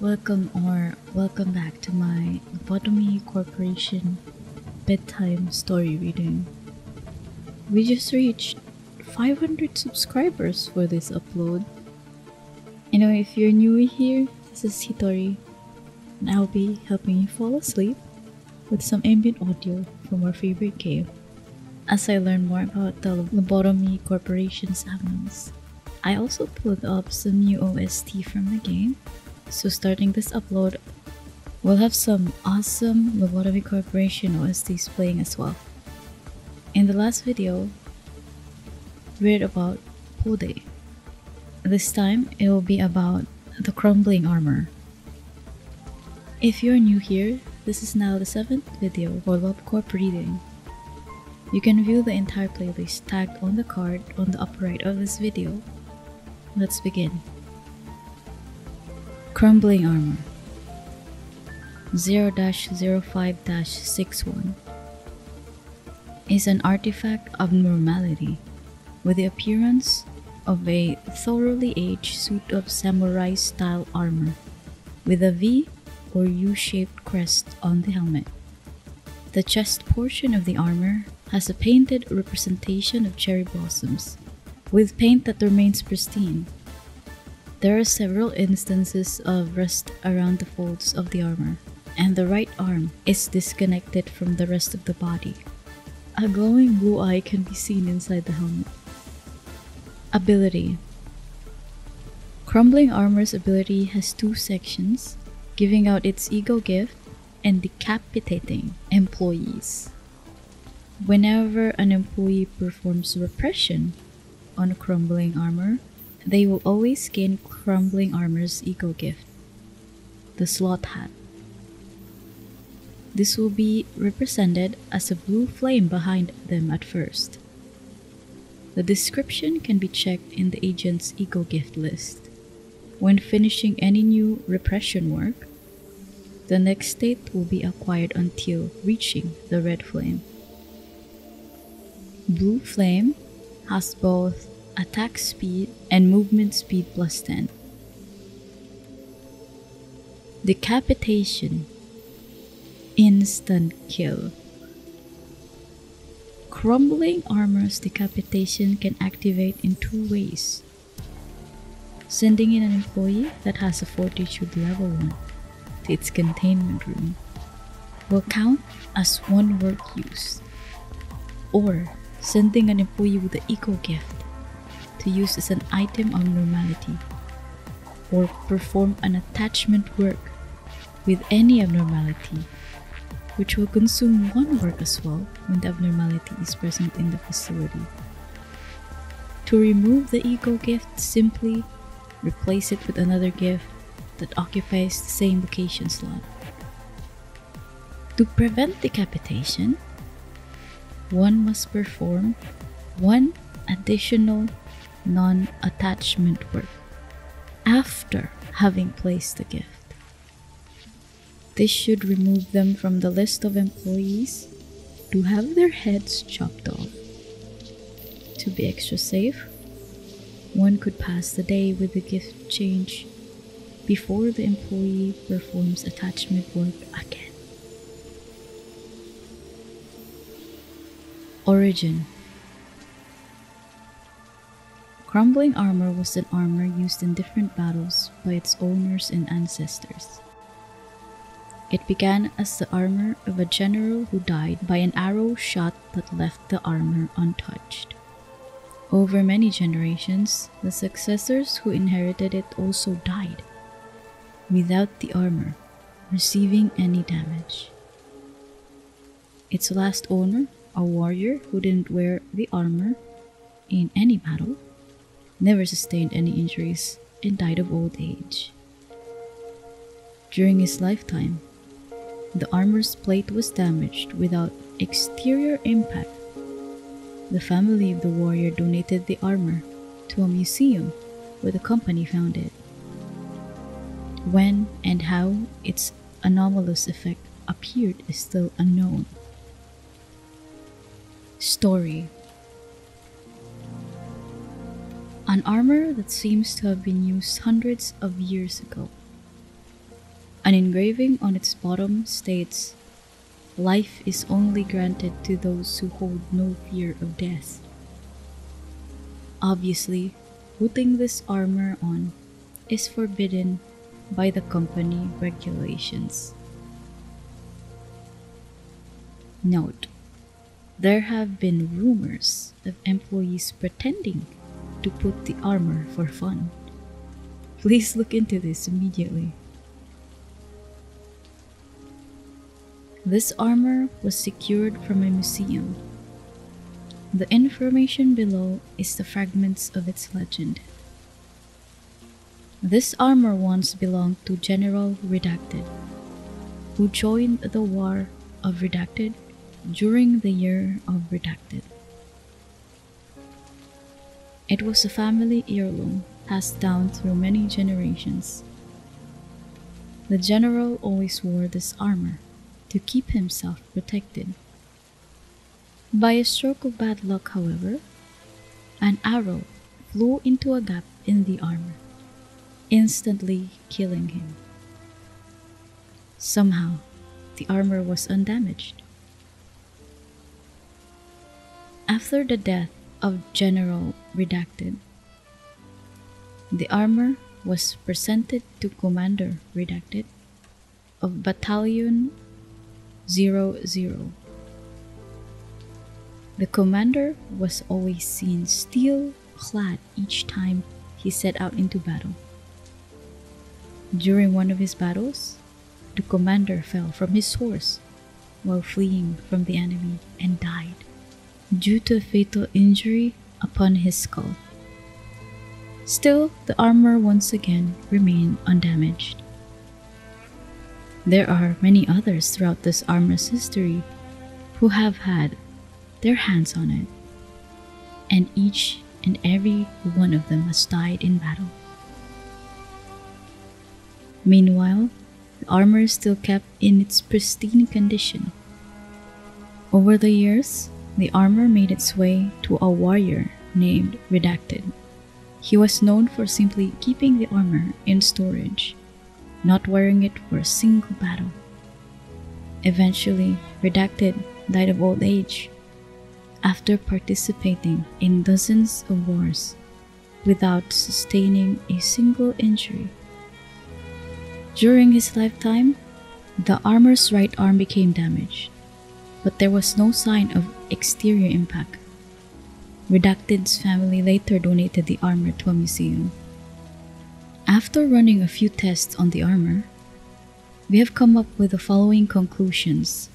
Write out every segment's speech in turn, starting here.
Welcome back to my Lobotomy Corporation bedtime story reading. We just reached 500 subscribers for this upload. If you're new here, this is Hitori, and I'll be helping you fall asleep with some ambient audio from our favorite game as I learn more about the Lobotomy Corporation's admins. I also pulled up some new OST from the game, so starting this upload, we'll have some awesome Lobotomy Corporation OSTs playing as well. In the last video, we read about Pode. This time, it will be about the Crumbling armor. If you're new here, this is now the 7th video for Corp Reading. You can view the entire playlist tagged on the card on the upper right of this video. Let's begin. Crumbling armor 0-05-61 is an artifact abnormality with the appearance of a thoroughly aged suit of samurai-style armor with a V or U-shaped crest on the helmet. The chest portion of the armor has a painted representation of cherry blossoms, with paint that remains pristine. There are several instances of rust around the folds of the armor, and the right arm is disconnected from the rest of the body. A glowing blue eye can be seen inside the helmet. Ability: Crumbling armor's ability has 2 sections, giving out its ego gift and decapitating employees. Whenever an employee performs repression on Crumbling armor, they will always gain Crumbling armor's ego gift, the slot hat. This will be represented as a blue flame behind them at first. The description can be checked in the agent's ego gift list. When finishing any new repression work, the next state will be acquired until reaching the red flame. Blue flame has both attack speed and movement speed plus 10. Decapitation: instant kill. Crumbling armor's decapitation can activate in 2 ways. Sending in an employee that has a fortitude level 1 to its containment room will count as 1 work used, or sending an employee with the ego gift to use as an item abnormality, or perform an attachment work with any abnormality, which will consume 1 work as well when the abnormality is present in the facility. To remove the ego gift, simply replace it with another gift that occupies the same location slot. To prevent decapitation, one must perform 1 additional non-attachment work after having placed the gift. This should remove them from the list of employees to have their heads chopped off. To be extra safe, one could pass the day with the gift change before the employee performs attachment work again. Origin: Crumbling armor was an armor used in different battles by its owners and ancestors. It began as the armor of a general who died by an arrow shot that left the armor untouched. Over many generations, the successors who inherited it also died, without the armor receiving any damage. Its last owner, a warrior who didn't wear the armor in any battle, never sustained any injuries and died of old age. During his lifetime, the armor's plate was damaged without exterior impact. The family of the warrior donated the armor to a museum where the company found it. When and how its anomalous effect appeared is still unknown. Story: An armor that seems to have been used hundreds of years ago. An engraving on its bottom states, "Life is only granted to those who hold no fear of death." Obviously, putting this armor on is forbidden by the company regulations. Note: there have been rumors of employees pretending to put the armor for fun. Please look into this immediately. This armor was secured from a museum. The information below is the fragments of its legend. This armor once belonged to General Redacted, who joined the War of Redacted during the Year of Redacted. It was a family heirloom passed down through many generations. The general always wore this armor to keep himself protected. By a stroke of bad luck, however, an arrow flew into a gap in the armor, instantly killing him. Somehow, the armor was undamaged. After the death of General Redacted, the armor was presented to Commander Redacted of Battalion 00. The commander was always seen steel-clad each time he set out into battle. During one of his battles, the commander fell from his horse while fleeing from the enemy and died due to a fatal injury upon his skull. Still, the armor once again remained undamaged. There are many others throughout this armor's history who have had their hands on it, and each and every one of them has died in battle. Meanwhile, the armor is still kept in its pristine condition. Over the years, the armor made its way to a warrior named Redacted. He was known for simply keeping the armor in storage, not wearing it for a single battle. Eventually, Redacted died of old age after participating in dozens of wars without sustaining a single injury. During his lifetime, the armor's right arm became damaged, but there was no sign of exterior impact. Redacted's family later donated the armor to a museum. After running a few tests on the armor, we have come up with the following conclusions.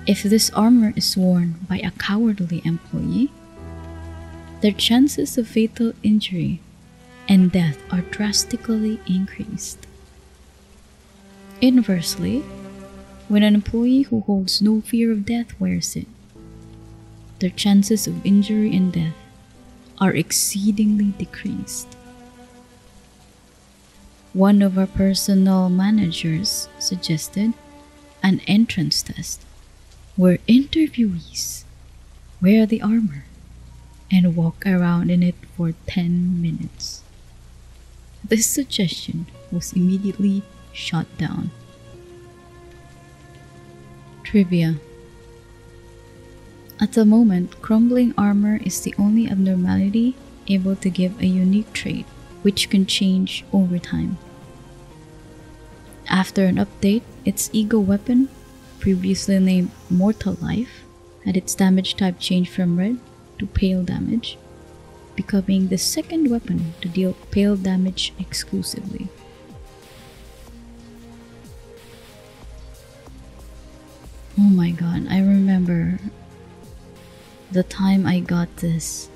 If this armor is worn by a cowardly employee, their chances of fatal injury and death are drastically increased. Inversely, when an employee who holds no fear of death wears it, their chances of injury and death are exceedingly decreased. One of our personnel managers suggested an entrance test where interviewees wear the armor and walk around in it for 10 minutes. This suggestion was immediately shot down. Trivia. At the moment, crumbling armor is the only abnormality able to give a unique trait which can change over time. After an update, its ego weapon, previously named Mortal Life, had its damage type changed from red to pale damage, becoming the second weapon to deal pale damage exclusively. Oh my god, I remember the time I got this.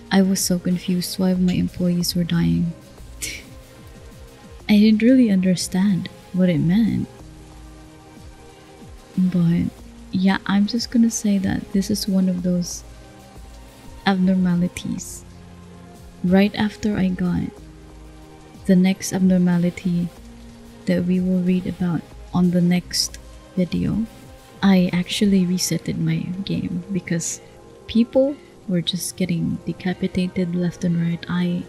I was so confused why my employees were dying. I didn't really understand what it meant. But yeah, I'm just gonna say that this is one of those abnormalities. Right after I got the next abnormality that we will read about on the next video, I actually resetted my game because people were just getting decapitated left and right. I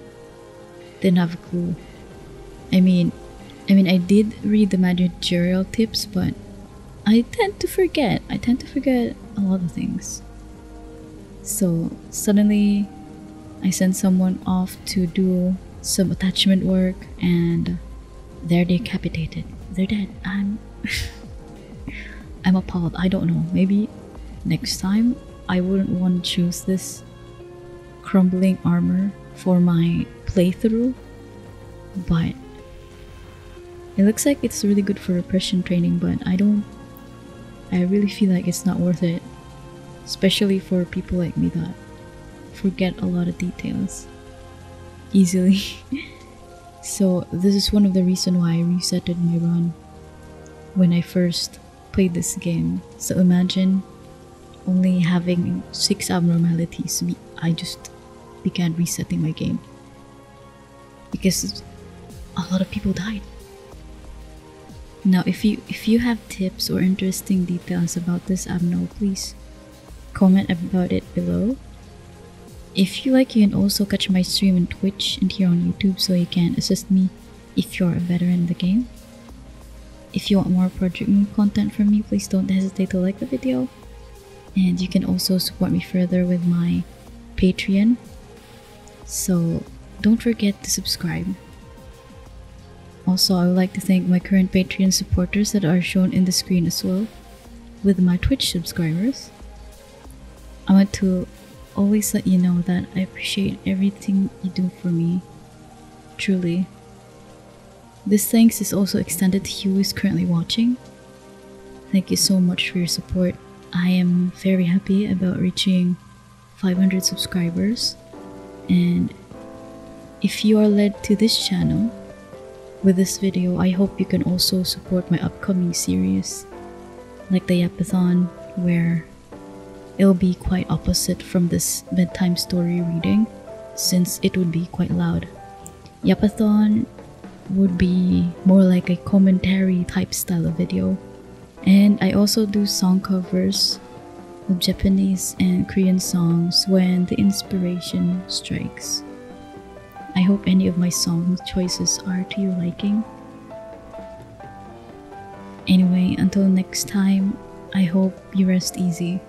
didn't have a clue I mean, I did read the managerial tips, but I tend to forget. I tend to forget a lot of things. So suddenly, I send someone off to do some attachment work, and they're decapitated. They're dead. I'm appalled. I don't know. Maybe next time I wouldn't want to choose this crumbling armor for my playthrough, but it looks like it's really good for repression training, but I really feel like it's not worth it, especially for people like me that forget a lot of details easily. So this is one of the reasons why I resetted my run when I first played this game. So imagine only having 6 abnormalities. I just began resetting my game because a lot of people died. Now if you have tips or interesting details about this abno, please comment about it below. If you like, you can also catch my stream on Twitch and here on YouTube, so you can assist me if you're a veteran in the game. If you want more Project Moon content from me, please don't hesitate to like the video. And you can also support me further with my Patreon, so don't forget to subscribe. Also, I would like to thank my current Patreon supporters that are shown in the screen as well, with my Twitch subscribers. I want to always let you know that I appreciate everything you do for me, truly. This thanks is also extended to you who is currently watching. Thank you so much for your support. I am very happy about reaching 500 subscribers, and if you are led to this channel with this video, I hope you can also support my upcoming series, like the Yapathon, where it'll be quite opposite from this bedtime story reading, since it would be quite loud. Yapathon would be more like a commentary type style of video, and I also do song covers of Japanese and Korean songs when the inspiration strikes. I hope any of my song choices are to your liking. Anyway, until next time, I hope you rest easy.